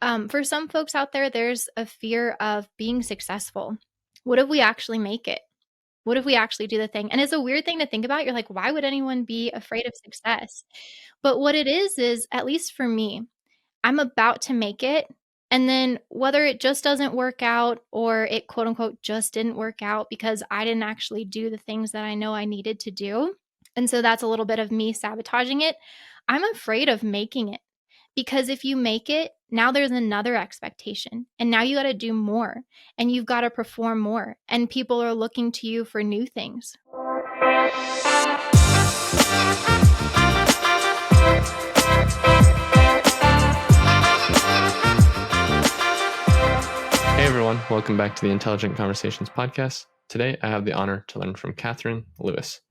For some folks out there, there's a fear of being successful. What if we actually make it? What if we actually do the thing? And it's a weird thing to think about. You're like, why would anyone be afraid of success? But what it is, at least for me, I'm about to make it. And then whether it just doesn't work out or it quote unquote just didn't work out because I didn't actually do the things that I know I needed to do. And so that's a little bit of me sabotaging it. I'm afraid of making it because if you make it, now there's another expectation. And now you got to do more and you've got to perform more. And people are looking to you for new things. Hey everyone, welcome back to the Intelligent Conversations podcast. Today I have the honor to learn from Katherine Lewis.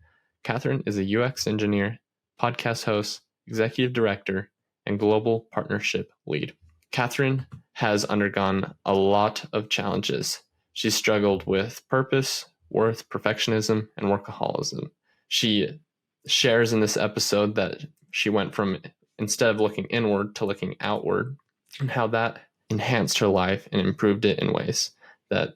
Katherine is a UX engineer, podcast host, executive director, and global partnership lead. Katherine has undergone a lot of challenges. She's struggled with purpose, worth, perfectionism, and workaholism. She shares in this episode that she went from instead of looking inward to looking outward, and how that enhanced her life and improved it in ways that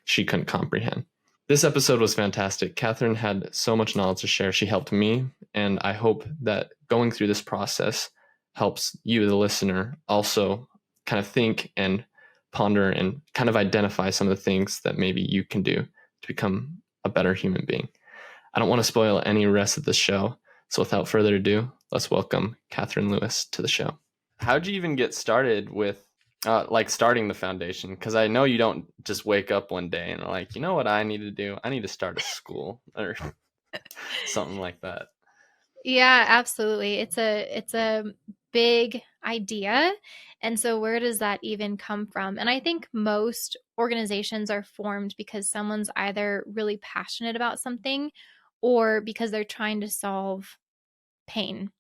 she couldn't comprehend. This episode was fantastic. Katherine had so much knowledge to share. She helped me, and I hope that going through this process helps you, the listener, also kind of think and ponder and kind of identify some of the things that maybe you can do to become a better human being. I don't want to spoil any rest of the show, so without further ado, let's welcome Katherine Lewis to the show. How'd you even get started with starting the foundation? Because I know you don't just wake up one day and like, you know what I need to do? I need to start a school or something like that. Yeah, absolutely. It's a big idea. And so where does that even come from? And I think most organizations are formed because someone's either really passionate about something or because they're trying to solve pain.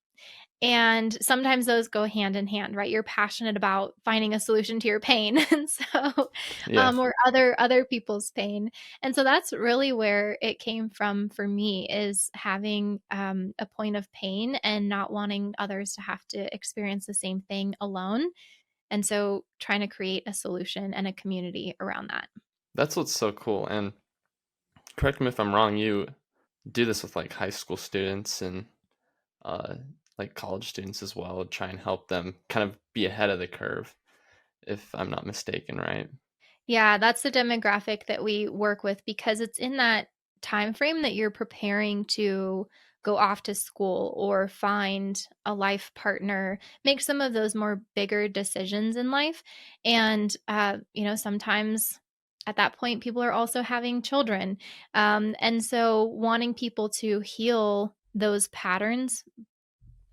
And sometimes those go hand in hand, right? You're passionate about finding a solution to your pain, and so, Yeah, or other people's pain. And so that's really where it came from for me, is having a point of pain and not wanting others to have to experience the same thing alone. And so trying to create a solution and a community around that. that's what's so cool. And correct me if I'm wrong, you do this with like high school students and uh, like college students as well, try and help them kind of be ahead of the curve, if I'm not mistaken, right? Yeah, that's the demographic that we work with because it's in that time frame that you're preparing to go off to school or find a life partner, make some of those more bigger decisions in life. And sometimes at that point people are also having children. And so wanting people to heal those patterns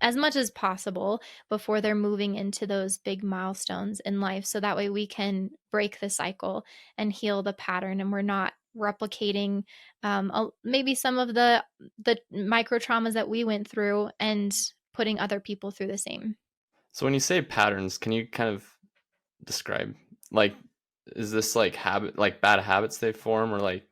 as much as possible before they're moving into those big milestones in life. So that way we can break the cycle and heal the pattern, and we're not replicating maybe some of the micro traumas that we went through and putting other people through the same. So when you say patterns, can you kind of describe, like, is this like bad habits they form, or like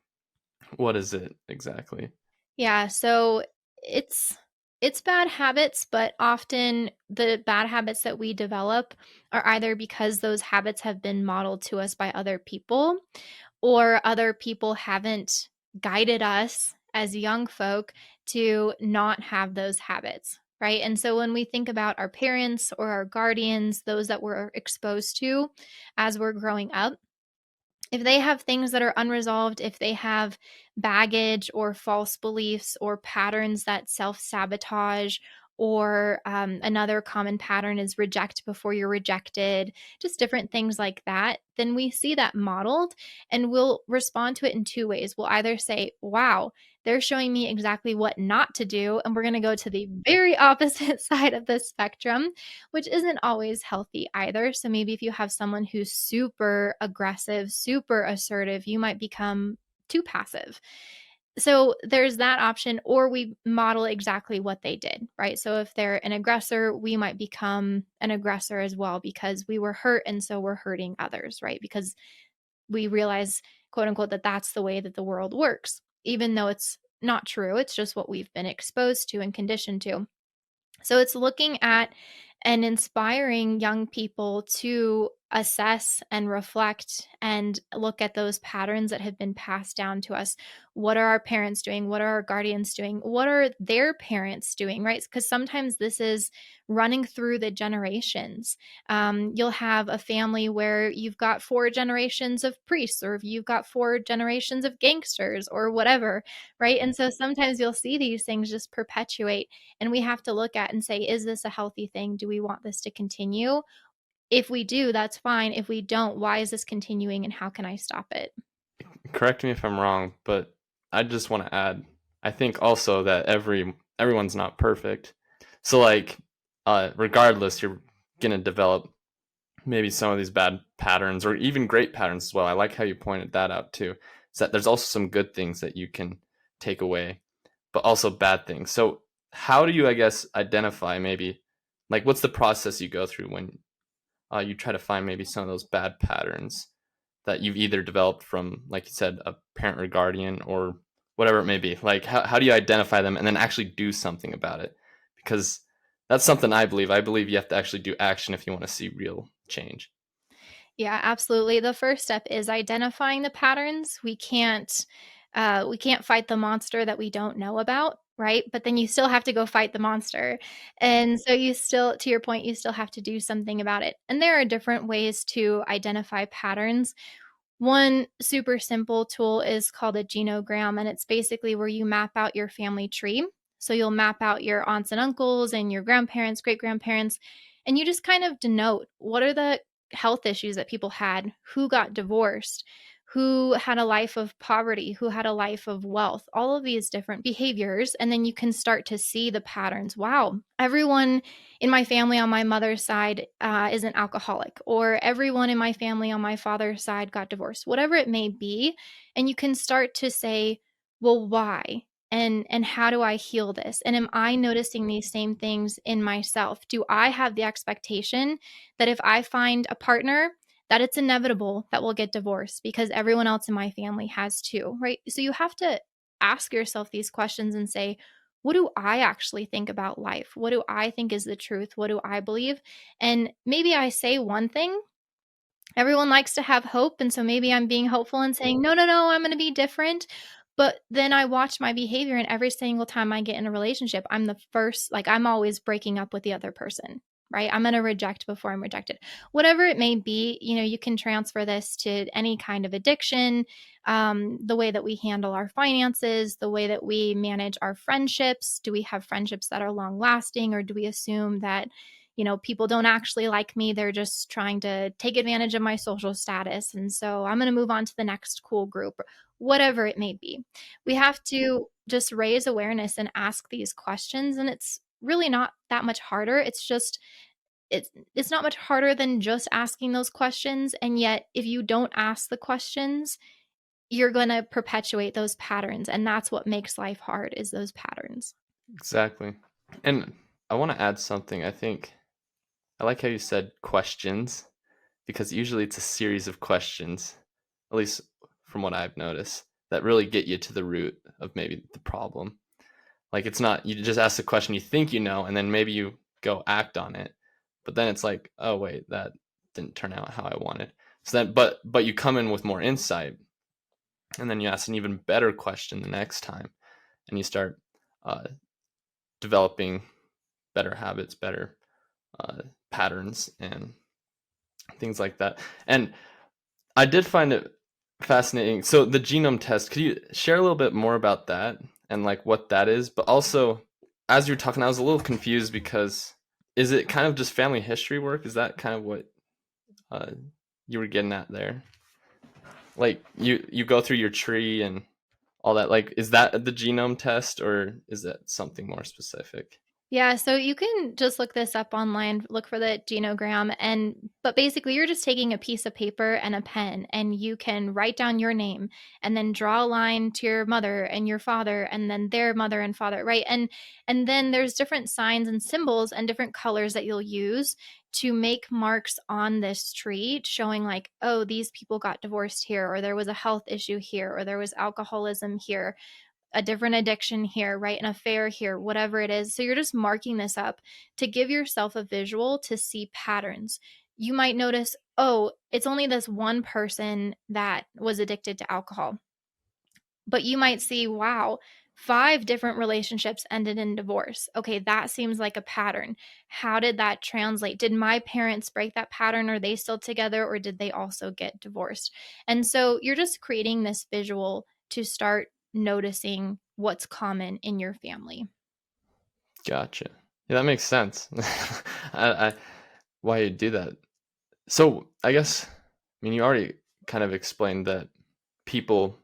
what is it exactly? Yeah, so it's it's bad habits, but often the bad habits that we develop are either because those habits have been modeled to us by other people, or other people haven't guided us as young folk to not have those habits, right? And so when we think about our parents or our guardians, those that we're exposed to as we're growing up, if they have things that are unresolved, if they have baggage or false beliefs or patterns that self sabotage, or another common pattern is reject before you're rejected, just different things like that, then we see that modeled and we'll respond to it in two ways. We'll either say, wow, they're showing me exactly what not to do. And we're going to go to the very opposite side of the spectrum, which isn't always healthy either. So maybe if you have someone who's super aggressive, super assertive, you might become too passive. So there's that option, or we model exactly what they did, right? So if they're an aggressor, we might become an aggressor as well because we were hurt and so we're hurting others, right? Because we realize, quote unquote, that that's the way that the world works, even though it's not true. It's just what we've been exposed to and conditioned to. So it's looking at and inspiring young people to assess and reflect and look at those patterns that have been passed down to us. What are our parents doing? What are our guardians doing? What are their parents doing, right? Because sometimes this is running through the generations. You'll have a family where you've got four generations of priests, or you've got four generations of gangsters, or whatever, right? And so sometimes you'll see these things just perpetuate, and we have to look at and say, is this a healthy thing? Do we want this to continue? If we do, that's fine. If we don't, why is this continuing and how can I stop it? Correct me if I'm wrong, but I just want to add, I think also that everyone's not perfect. So like regardless, you're gonna develop maybe some of these bad patterns or even great patterns as well. I like how you pointed that out too. Is that there's also some good things that you can take away, but also bad things. So how do you, I guess, identify maybe like what's the process you go through when you try to find maybe some of those bad patterns that you've either developed from, like you said, a parent or guardian or whatever it may be? Like, how do you identify them and then actually do something about it? Because that's something I believe. I believe you have to actually do action if you want to see real change. Yeah, absolutely. The first step is identifying the patterns. We can't fight the monster that we don't know about, right? But then you still have to go fight the monster. And so you still, to your point, you still have to do something about it. And there are different ways to identify patterns. One super simple tool is called a genogram, and it's basically where you map out your family tree. So you'll map out your aunts and uncles and your grandparents, great grandparents, and you just kind of denote what are the health issues that people had, who got divorced, who had a life of poverty, who had a life of wealth, all of these different behaviors. And then you can start to see the patterns. Wow, everyone in my family on my mother's side is an alcoholic, or everyone in my family on my father's side got divorced, whatever it may be. And you can start to say, well, why? And how do I heal this? And am I noticing these same things in myself? Do I have the expectation that if I find a partner, that it's inevitable that we'll get divorced because everyone else in my family has too, right? So you have to ask yourself these questions and say, what do I actually think about life? What do I think is the truth? What do I believe? And maybe I say one thing. Everyone likes to have hope, and so maybe I'm being hopeful and saying, "No, no, no, I'm gonna be different." But then I watch my behavior, and every single time I get in a relationship, I'm the first like, I'm always breaking up with the other person, right? I'm gonna reject before I'm rejected. Whatever it may be, you can transfer this to any kind of addiction, the way that we handle our finances, the way that we manage our friendships. Do we have friendships that are long lasting, or do we assume that people don't actually like me. They're just trying to take advantage of my social status. And so I'm going to move on to the next cool group, whatever it may be. We have to just raise awareness and ask these questions. And it's really not that much harder. It's not much harder than just asking those questions. And yet, if you don't ask the questions, you're going to perpetuate those patterns. And that's what makes life hard is those patterns. Exactly. And I want to add something. I think I like how you said questions because usually it's a series of questions, at least from what I've noticed, that really get you to the root of maybe the problem. Like it's not you just ask the question you think you know, and then maybe you go act on it, but then it's like, oh wait, that didn't turn out how I wanted. So then, but you come in with more insight, and then you ask an even better question the next time, and you start uh, developing better habits, better uh, patterns, and things like that. And I did find it fascinating. So the genome test, could you share a little bit more about that and like what that is? But also, as you're talking, I was a little confused because is it kind of just family history work? Is that kind of what uh, you were getting at there? Like you go through your tree and all that. Like, is that the genome test or is that something more specific? Yeah, so you can just look this up online, look for the genogram, but basically you're just taking a piece of paper and a pen, and you can write down your name and then draw a line to your mother and your father and then their mother and father, right? And then there's different signs and symbols and different colors that you'll use to make marks on this tree showing like, oh, these people got divorced here, or there was a health issue here, or there was alcoholism here, a different addiction here, right? An affair here, whatever it is. So you're just marking this up to give yourself a visual to see patterns. you might notice, oh, it's only this one person that was addicted to alcohol. But you might see, wow, 5 different relationships ended in divorce. Okay, that seems like a pattern. How did that translate? Did my parents break that pattern? Are they still together, or did they also get divorced? And so you're just creating this visual to start noticing what's common in your family. Gotcha. Yeah, that makes sense. I why you do that. So I guess, I mean, you already kind of explained that people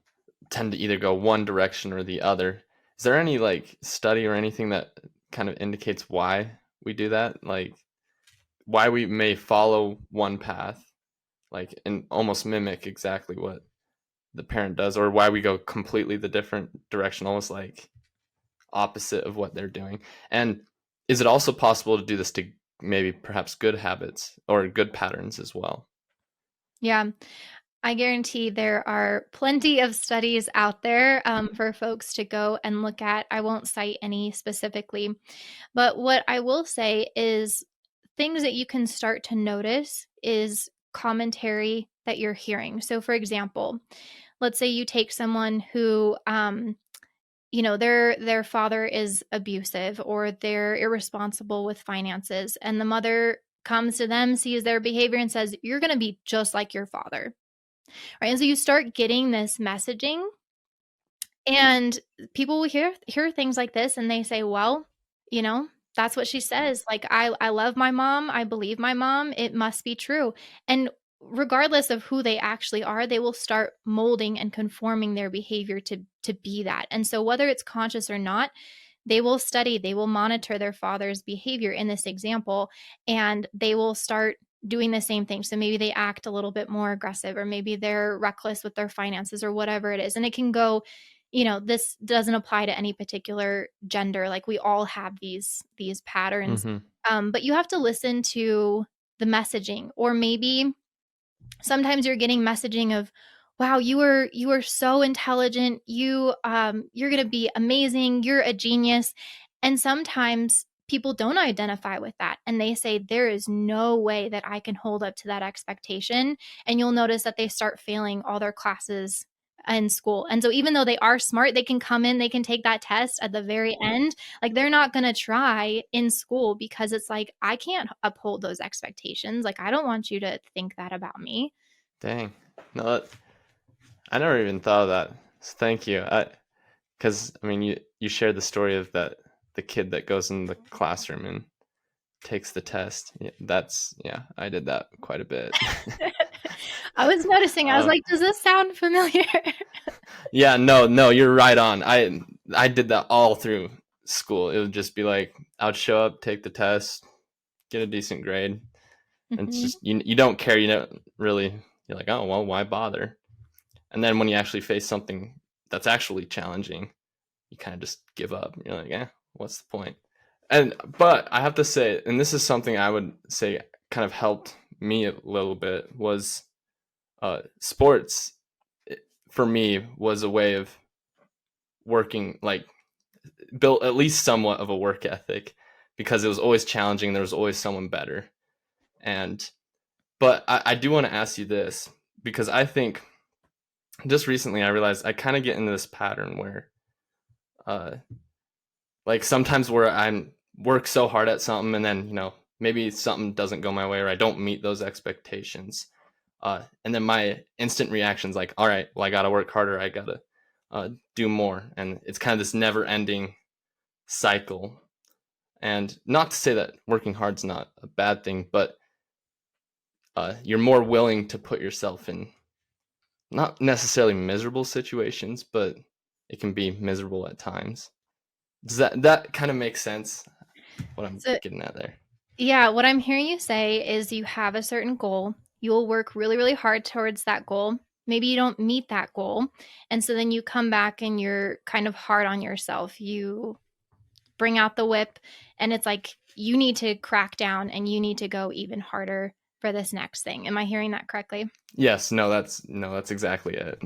tend to either go one direction or the other. Is there any like study or anything that kind of indicates why we do that? Like why we may follow one path, like and almost mimic exactly what the parent does, or why we go completely the different direction, almost like opposite of what they're doing. And is it also possible to do this to maybe perhaps good habits or good patterns as well? Yeah, I guarantee there are plenty of studies out there for folks to go and look at. I won't cite any specifically, but what I will say is things that you can start to notice is commentary that you're hearing. So, for example, let's say you take someone who, their father is abusive or they're irresponsible with finances, and the mother comes to them, sees their behavior, and says, "You're going to be just like your father." Right? And so you start getting this messaging, and people will hear things like this and they say, "Well, you know, that's what she says. Like I love my mom. I believe my mom. It must be true." And regardless of who they actually are, they will start molding and conforming their behavior to be that. And so whether it's conscious or not, they will study, they will monitor their father's behavior in this example, and they will start doing the same thing. So maybe they act a little bit more aggressive, or maybe they're reckless with their finances, or whatever it is. And it can go, this doesn't apply to any particular gender. Like we all have these patterns. Mm-hmm. But you have to listen to the messaging, or maybe sometimes you're getting messaging of, wow, you are so intelligent, you're going to be amazing, you're a genius. And sometimes people don't identify with that, and they say there is no way that I can hold up to that expectation. And you'll notice that they start failing all their classes in school. And so even though they are smart, they can come in, they can take that test at the very end, like they're not going to try in school, because it's like, I can't uphold those expectations. Like I don't want you to think that about me. Dang. No, I never even thought of that. So thank you. Because I mean, you shared the story of that the kid that goes in the classroom and takes the test. Yeah, yeah, I did that quite a bit. I was noticing, I was uh, like, "Does this sound familiar?" yeah, no, you're right on. I did that all through school. It would just be like I'd show up, take the test, get a decent grade. And it's Mhm. just you don't care. You know, really, you're like, oh well, why bother? And then when you actually face something that's actually challenging, you kind of just give up. You're like, what's the point? And but I have to say, and this is something I would say kind of helped me a little bit, was sports for me was a way of working, like built at least somewhat of a work ethic, because it was always challenging. There was always someone better. And but I do want to ask you this, because I think just recently I realized I kind of get into this pattern where uh like sometimes where I'm work so hard at something, and then maybe something doesn't go my way or I don't meet those expectations, and then my instant reaction is like, all right, well, I gotta work harder, I gotta do more, and it's kind of this never ending cycle. And not to say that working hard's not a bad thing, but you're more willing to put yourself in not necessarily miserable situations, but it can be miserable at times. Does that kind of make sense? What I'm So, getting at there. yeah, what I'm hearing you say is you have a certain goal. You'll work really, really hard towards that goal. Maybe you don't meet that goal. And so then you come back and you're kind of hard on yourself. You bring out the whip, and it's like you need to crack down and you need to go even harder for this next thing. Am I hearing that correctly? Yes, no, that's exactly it.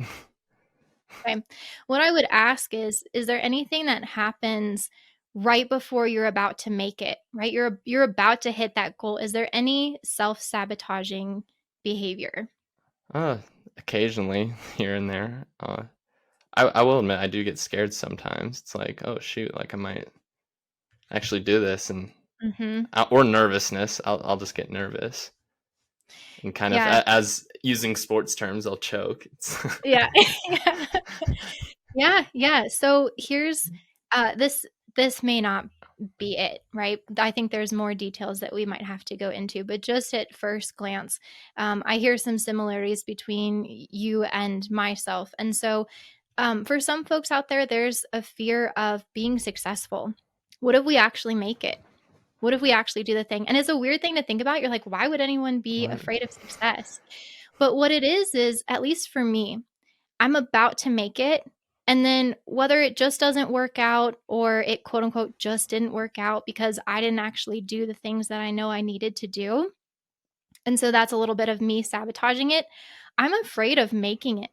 Okay. What I would ask is there anything that happens right before you're about to make it, right? You're about to hit that goal. Is there any self-sabotaging behavior? Uh, Occasionally here and there. I will admit I do get scared sometimes. It's like, oh shoot, like I might actually do this, and Mhm. or nervousness. I'll just get nervous and kind of Yeah. as using sports terms, I'll choke. Yeah. Yeah. Yeah, yeah. So here's this may not be it, right? I think there's more details that we might have to go into, but just at first glance, I hear some similarities between you and myself. And so, for some folks out there, there's a fear of being successful. What if we actually make it? What if we actually do the thing? And it's a weird thing to think about. You're like, why would anyone be Right. afraid of success? But what it is, at least for me, I'm about to make it. And then whether it just doesn't work out or it quote unquote just didn't work out because I didn't actually do the things that I know I needed to do, and so that's a little bit of me sabotaging it. I'm afraid of making it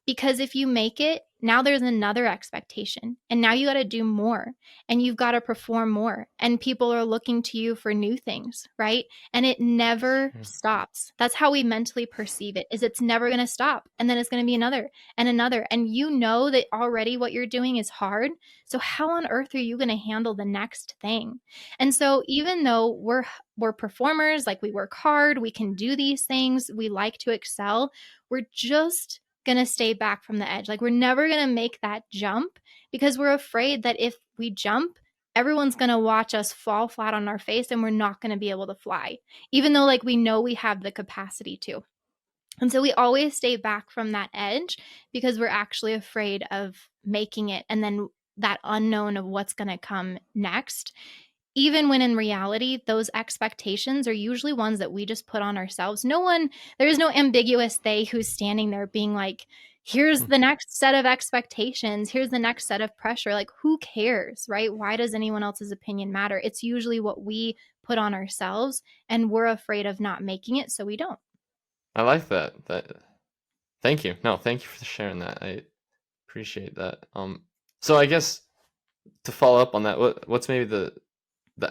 because if you make it, now there's another expectation. And now you got to do more and you've got to perform more. And people are looking to you for new things, right? And it never Sure. stops. That's how we mentally perceive it. Is it's never going to stop. And then it's going to be another and another. And you know that already what you're doing is hard. So how on earth are you going to handle the next thing? And so even though we're performers, like we work hard, we can do these things, we like to excel, we're just going to stay back from the edge. Like we're never going to make that jump because we're afraid that if we jump, everyone's going to watch us fall flat on our face and we're not going to be able to fly, even though like we know we have the capacity to. And so we always stay back from that edge because we're actually afraid of making it and then that unknown of what's going to come next, even when in reality, those expectations are usually ones that we just put on ourselves. There is no ambiguous they who's standing there being like, here's Hmm. the next set of expectations, here's the next set of pressure. Like, who cares, right? Why does anyone else's opinion matter? It's usually what we put on ourselves, and we're afraid of not making it, so we don't. I like that. Thank you. No, thank you for sharing that. I appreciate that. So I guess to follow up on that, what's maybe the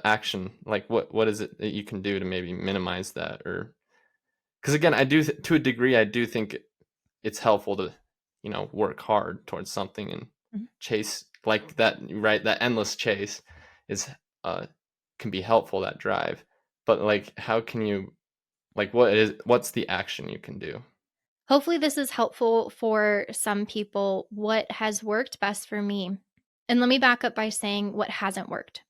action, like what is it that you can do to maybe minimize that? Or because again, I do to a degree, I do think it's helpful to work hard towards something and Mhm. chase like that, right? That endless chase is uh can be helpful, that drive. But like how can you, like what's the action you can do? Hopefully, this is helpful for some people. What has worked best for me? And let me back up by saying what hasn't worked.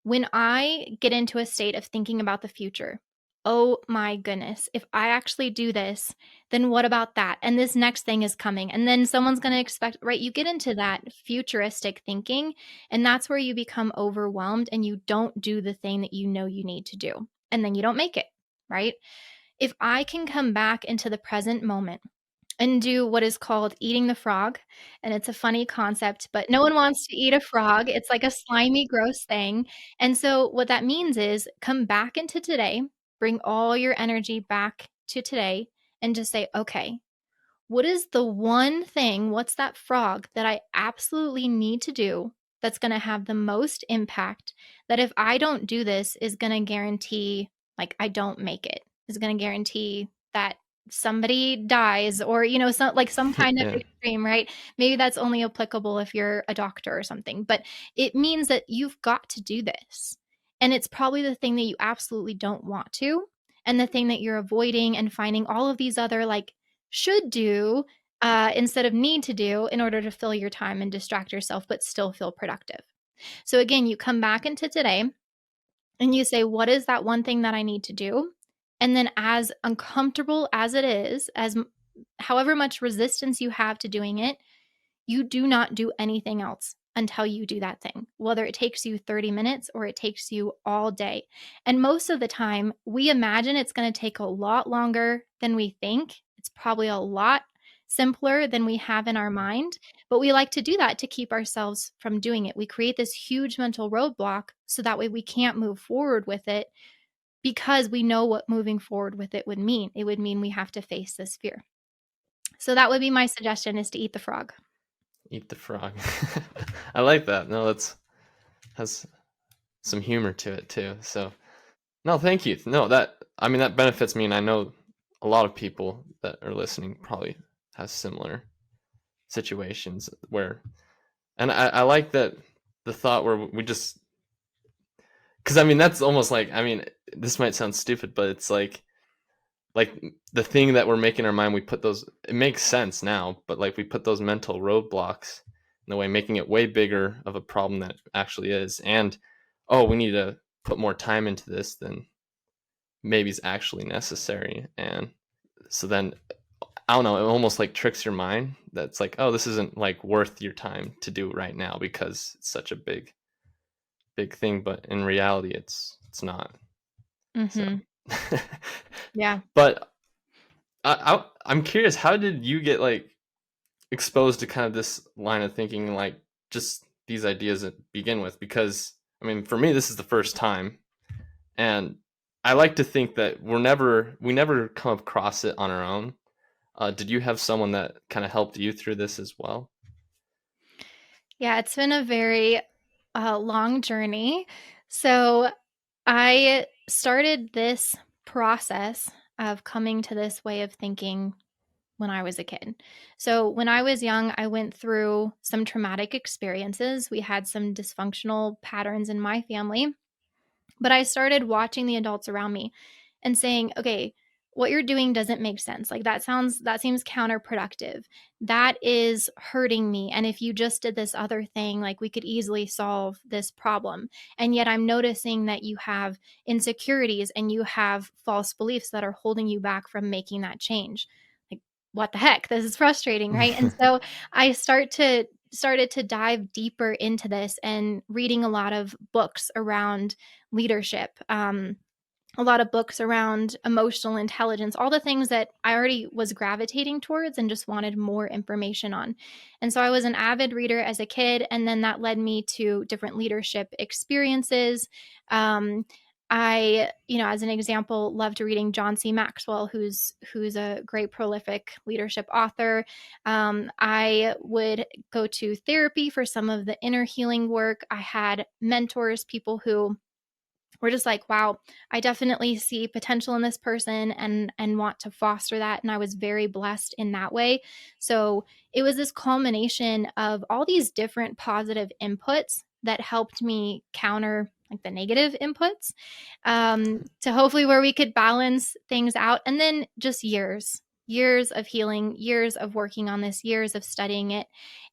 When I get into a state of thinking about the future, oh my goodness, if I actually do this, then what about that? And this next thing is coming. And then someone's going to expect, right? You get into that futuristic thinking, and that's where you become overwhelmed and you don't do the thing that you know you need to do. And then you don't make it, right? If I can come back into the present moment and do what is called eating the frog. And it's a funny concept, but no one wants to eat a frog. It's like a slimy, gross thing. And so, what that means is come back into today, bring all your energy back to today, and just say, okay, what is the one thing, what's that frog that I absolutely need to do that's going to have the most impact? That if I don't do this, is going to guarantee, like, I don't make it, is going to guarantee that somebody dies or, some kind of Yeah. extreme, right? Maybe that's only applicable if you're a doctor or something, but it means that you've got to do this. And it's probably the thing that you absolutely don't want to, and the thing that you're avoiding and finding all of these other like should do instead of need to do in order to fill your time and distract yourself, but still feel productive. So, again, you come back into today and you say, what is that one thing that I need to do? And then, as uncomfortable as it is, however much resistance you have to doing it, you do not do anything else until you do that thing, whether it takes you 30 minutes or it takes you all day. And most of the time, we imagine it's going to take a lot longer than we think. It's probably a lot simpler than we have in our mind, but we like to do that to keep ourselves from doing it. We create this huge mental roadblock so that way we can't move forward with it because we know what moving forward with it would mean. It would mean we have to face this fear. So that would be my suggestion, is to eat the frog. Eat the frog. I like that. No, has some humor to it too. So no, thank you. No, that I mean that benefits me, and I know a lot of people that are listening probably has similar situations where, and I like that the thought where we just, because I mean that's almost like, I mean this might sound stupid, but it's like the thing that we're making our mind, we put those, it makes sense now, but like we put those mental roadblocks in the way, making it way bigger of a problem that it actually is. And oh, we need to put more time into this than maybe is actually necessary. And so then I don't know, it almost like tricks your mind that's like, oh, this isn't like worth your time to do right now because it's such a big thing, but in reality it's not. So Mhm. Yeah. but I'm curious, how did you get like exposed to kind of this line of thinking, like just these ideas to begin with? Because I mean, for me, this is the first time, and I like to think that we never come across it on our own. Did you have someone that kind of helped you through this as well? Yeah, it's been a very long journey. So I started this process of coming to this way of thinking when I was a kid. So when I was young, I went through some traumatic experiences. We had some dysfunctional patterns in my family. But I started watching the adults around me and saying, okay, what you're doing doesn't make sense. Like that seems counterproductive. That is hurting me. And if you just did this other thing, like we could easily solve this problem. And yet I'm noticing that you have insecurities and you have false beliefs that are holding you back from making that change. Like, what the heck? This is frustrating, right? And so I started to dive deeper into this and reading a lot of books around leadership, a lot of books around emotional intelligence, all the things that I already was gravitating towards and just wanted more information on. And so I was an avid reader as a kid, and then that led me to different leadership experiences. Um, I, as an example, loved reading John C. Maxwell, who's a great prolific leadership author. I would go to therapy for some of the inner healing work. I had mentors, people who we're just like, wow, I definitely see potential in this person and want to foster that. And I was very blessed in that way. So it was this culmination of all these different positive inputs that helped me counter like the negative inputs, to hopefully where we could balance things out. And then just years of healing, years of working on this, years of studying it.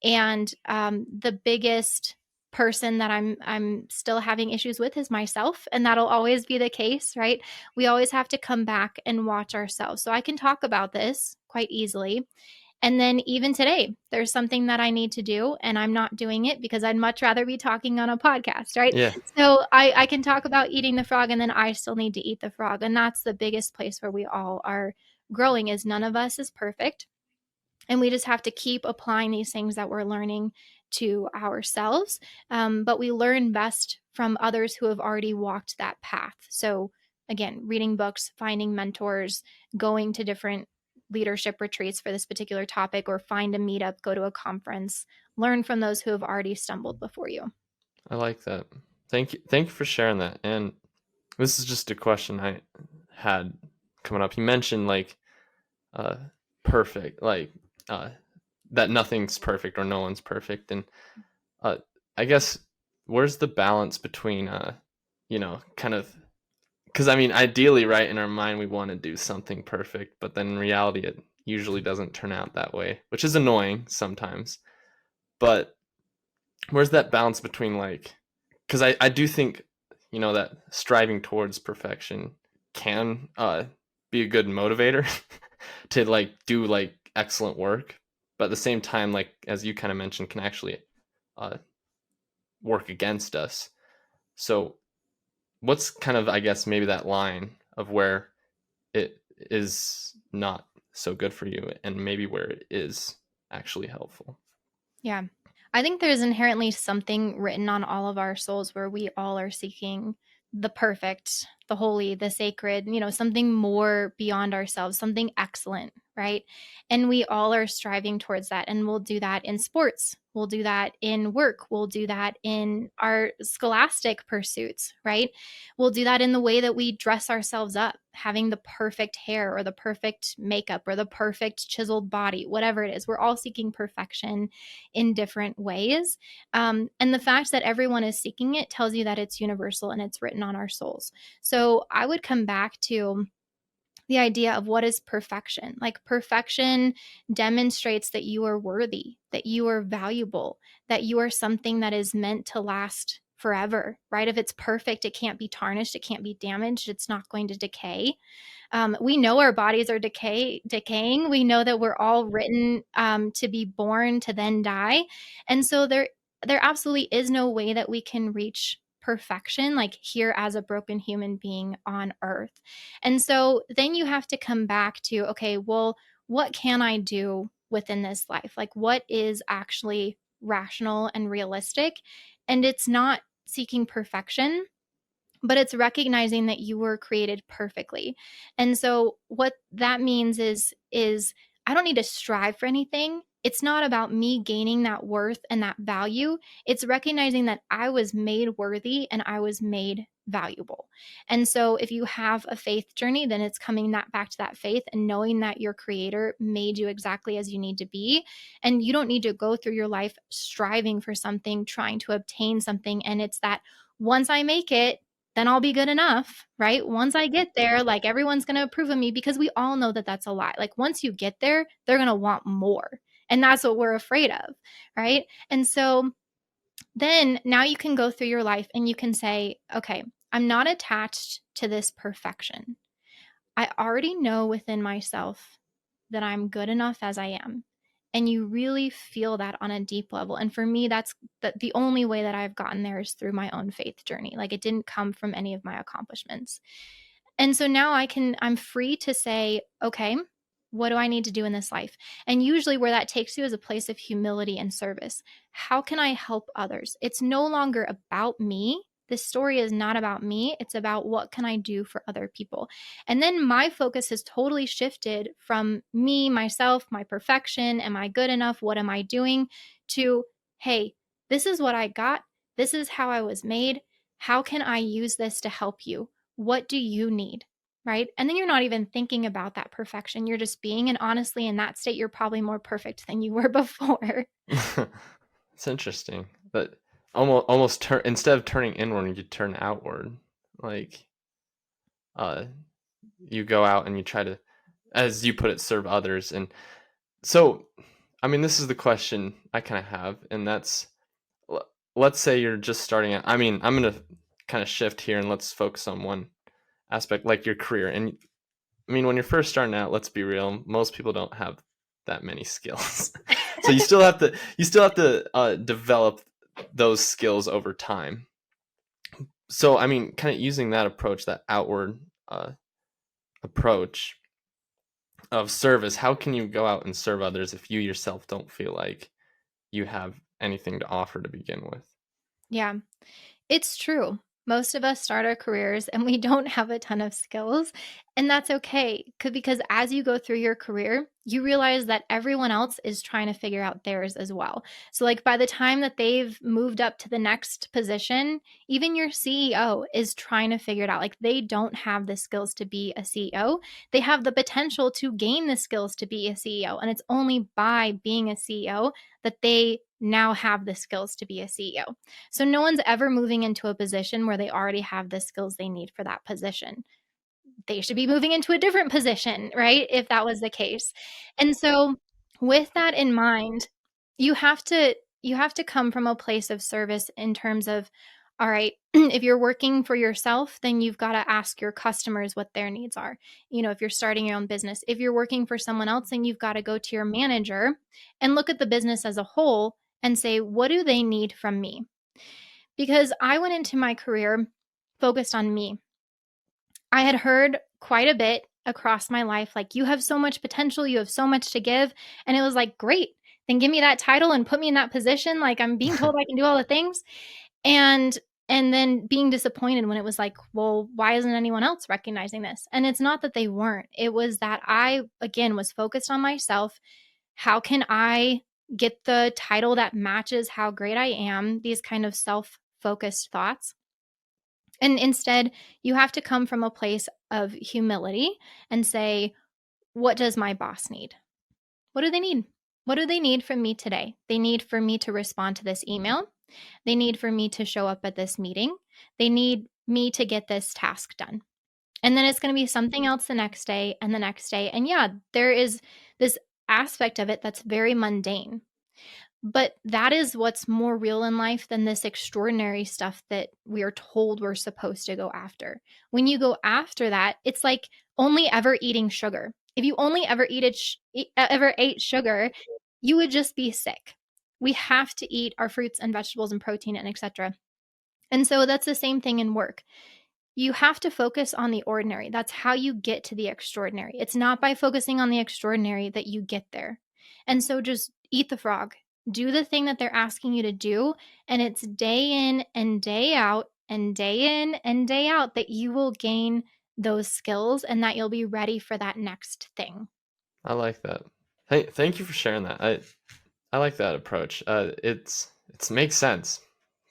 And the biggest person that I'm still having issues with is myself, and that'll always be the case, right? We always have to come back and watch ourselves. So I can talk about this quite easily. And then even today, there's something that I need to do, and I'm not doing it because I'd much rather be talking on a podcast, right? Yeah, So I can talk about eating the frog, and then I still need to eat the frog. And that's the biggest place where we all are growing is none of us is perfect. And we just have to keep applying these things that we're learning to ourselves. But we learn best from others who have already walked that path. So, again, reading books, finding mentors, going to different leadership retreats for this particular topic, or find a meetup, go to a conference, learn from those who have already stumbled before you. I like that. Thank you for sharing that. And this is just a question I had coming up. You mentioned like uh perfect, like uh that nothing's perfect or no one's perfect, and uh I guess where's the balance between kind of, because I mean ideally, right, in our mind we want to do something perfect, but then in reality it usually doesn't turn out that way, which is annoying sometimes. But where's that balance between like, because I do think that striving towards perfection can be a good motivator to like do like excellent work, but at the same time, like as you kind of mentioned, can actually uh, work against us. So what's kind of, I guess, maybe that line of where it is not so good for you and maybe where it is actually helpful? Yeah. I think there's inherently something written on all of our souls where we all are seeking the perfect. the holy, the sacred, something more beyond ourselves, something excellent, right? And we all are striving towards that. And we'll do that in sports. We'll do that in work. We'll do that in our scholastic pursuits, right? We'll do that in the way that we dress ourselves up, having the perfect hair or the perfect makeup or the perfect chiseled body, whatever it is. We're all seeking perfection in different ways. And the fact that everyone is seeking it tells you that it's universal and it's written on our souls. So I would come back to the idea of what is perfection. Like, perfection demonstrates that you are worthy, that you are valuable, that you are something that is meant to last forever, right? If it's perfect, it can't be tarnished, it can't be damaged, it's not going to decay. We know our bodies are decaying. We know that we're all written to be born to then die, and so there absolutely is no way that we can reach perfection, like here as a broken human being on earth. And so then you have to come back to, okay, well, what can I do within this life? Like, what is actually rational and realistic? And it's not seeking perfection, but it's recognizing that you were created perfectly. And so what that means is I don't need to strive for anything. It's not about me gaining that worth and that value. It's recognizing that I was made worthy and I was made valuable. And so if you have a faith journey, then it's coming that back to that faith and knowing that your creator made you exactly as you need to be. And you don't need to go through your life striving for something, trying to obtain something. And it's that once I make it, then I'll be good enough, right? Once I get there, like, everyone's going to approve of me, because we all know that that's a lie. Like, once you get there, they're going to want more. And that's what we're afraid of, right? And so then now you can go through your life and you can say, okay, I'm not attached to this perfection. I already know within myself that I'm good enough as I am. And you really feel that on a deep level. And for me, that's the only way that I've gotten there is through my own faith journey. Like, it didn't come from any of my accomplishments. And so now I'm free to say, okay, what do I need to do in this life? And usually where that takes you is a place of humility and service. How can I help others? It's no longer about me. This story is not about me. It's about what can I do for other people. And then my focus has totally shifted from me, myself, my perfection. Am I good enough? What am I doing? To, hey, this is what I got. This is how I was made. How can I use this to help you? What do you need? Right? And then you're not even thinking about that perfection. You're just being, and honestly, in that state, you're probably more perfect than you were before. It's interesting, but almost turn instead of turning inward, you turn outward. Like, uh, you go out and you try to, as you put it, serve others. And so, I mean, this is the question I kind of have, and that's, let's say you're just starting out. I mean, I'm gonna kind of shift here and let's focus on one aspect, like your career. And I mean, when you're first starting out, let's be real, most people don't have that many skills. So you still have to develop those skills over time. So I mean, kind of using that approach, that outward approach of service, how can you go out and serve others if you yourself don't feel like you have anything to offer to begin with? Yeah. It's true. Most of us start our careers and we don't have a ton of skills, and that's okay, because as you go through your career, you realize that everyone else is trying to figure out theirs as well. So, like, by the time that they've moved up to the next position, even your CEO is trying to figure it out. Like, they don't have the skills to be a CEO. They have the potential to gain the skills to be a CEO, and it's only by being a CEO that they now have the skills to be a CEO. So no one's ever moving into a position where they already have the skills they need for that position. They should be moving into a different position, right? If that was the case. And so with that in mind, you have to you have to come from a place of service in terms of, all right, if you're working for yourself, then you've got to ask your customers what their needs are. If you're starting your own business, if you're working for someone else, then you've got to go to your manager and look at the business as a whole and say, what do they need from me? Because I went into my career focused on me. I had heard quite a bit across my life, like, you have so much potential, you have so much to give. And it was like, great, then give me that title and put me in that position. Like, I'm being told I can do all the things. And And then being disappointed when it was like, well, why isn't anyone else recognizing this? And it's not that they weren't. It was that I, again, was focused on myself. How can I get the title that matches how great I am? These kind of self-focused thoughts. And instead, you have to come from a place of humility and say, what does my boss need? What do they need? What do they need from me today? They need for me to respond to this email. They need for me to show up at this meeting. They need me to get this task done. And then it's going to be something else the next day and the next day. And yeah, there is this aspect of it that's very mundane. But that is what's more real in life than this extraordinary stuff that we are told we're supposed to go after. When you go after that, it's like only ever eating sugar. If you only ever ate sugar, you would just be sick. We have to eat our fruits and vegetables and protein and etc. And so that's the same thing in work. You have to focus on the ordinary. That's how you get to the extraordinary. It's not by focusing on the extraordinary that you get there. And so just eat the frog. Do the thing that they're asking you to do. And it's day in and day out and day in and day out that you will gain those skills and that you'll be ready for that next thing. I like that. Thank you for sharing that. I like that approach. It makes sense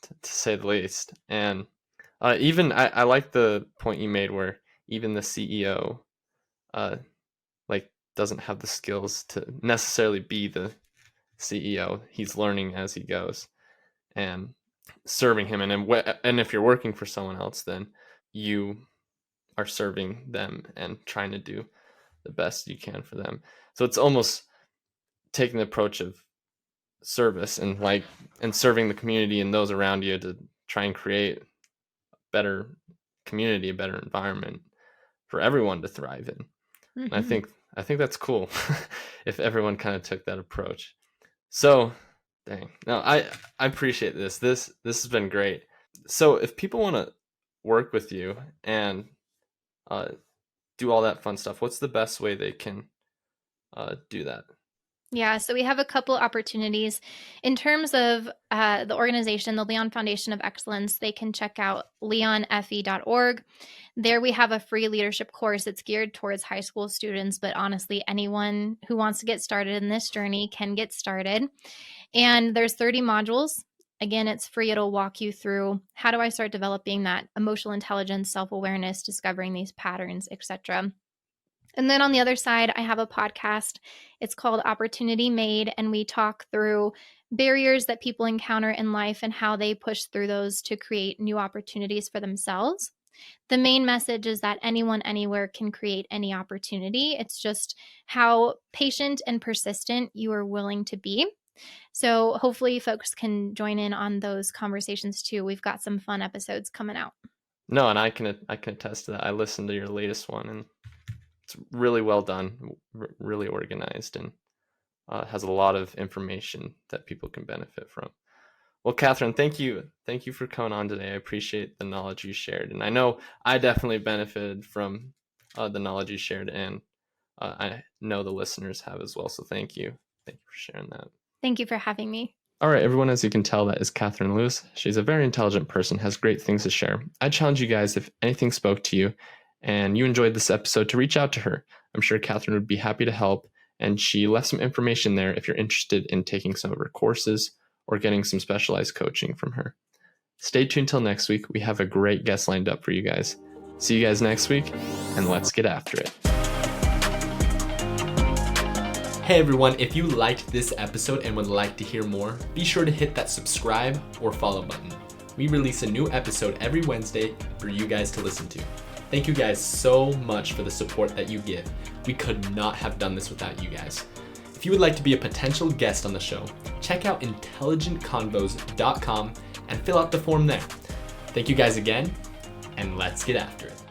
to say the least. And even I like the point you made where even the CEO like doesn't have the skills to necessarily be the CEO. He's learning as he goes and serving him. And if you're working for someone else, then you are serving them and trying to do the best you can for them. So it's almost taking the approach of service and serving the community and those around you to try and create a better community, a better environment for everyone to thrive in. Mm-hmm. And I think that's cool if everyone kind of took that approach. So, dang. No, I appreciate this. This has been great. So, if people want to work with you and do all that fun stuff, what's the best way they can do that? Yeah, so we have a couple opportunities. In terms of the organization, the Leon Foundation of Excellence, they can check out leonfe.org. There we have a free leadership course. It's geared towards high school students, but honestly, anyone who wants to get started in this journey can get started. And there's 30 modules. Again, it's free. It'll walk you through how do I start developing that emotional intelligence, self-awareness, discovering these patterns, etc. And then on the other side, I have a podcast. It's called Opportunity Made, and we talk through barriers that people encounter in life and how they push through those to create new opportunities for themselves. The main message is that anyone, anywhere can create any opportunity. It's just how patient and persistent you are willing to be. So hopefully folks can join in on those conversations too. We've got some fun episodes coming out. No, and I can attest to that. I listened to your latest one, and it's really well done, really organized, and has a lot of information that people can benefit from. Well, Katherine, thank you for coming on today. I appreciate the knowledge you shared, and I know I definitely benefited from the knowledge you shared, and I know the listeners have as well. So thank you for sharing that. Thank you for having me. All right, everyone, as you can tell, that is Katherine Lewis. She's a very intelligent person, has great things to share. I challenge you guys, if anything spoke to you and you enjoyed this episode, to reach out to her. I'm sure Katherine would be happy to help, and she left some information there if you're interested in taking some of her courses or getting some specialized coaching from her. Stay tuned till next week. We have a great guest lined up for you guys. See you guys next week, and let's get after it. Hey everyone, if you liked this episode and would like to hear more, be sure to hit that subscribe or follow button. We release a new episode every Wednesday for you guys to listen to. Thank you guys so much for the support that you give. We could not have done this without you guys. If you would like to be a potential guest on the show, check out intelligentconvos.com and fill out the form there. Thank you guys again, and let's get after it.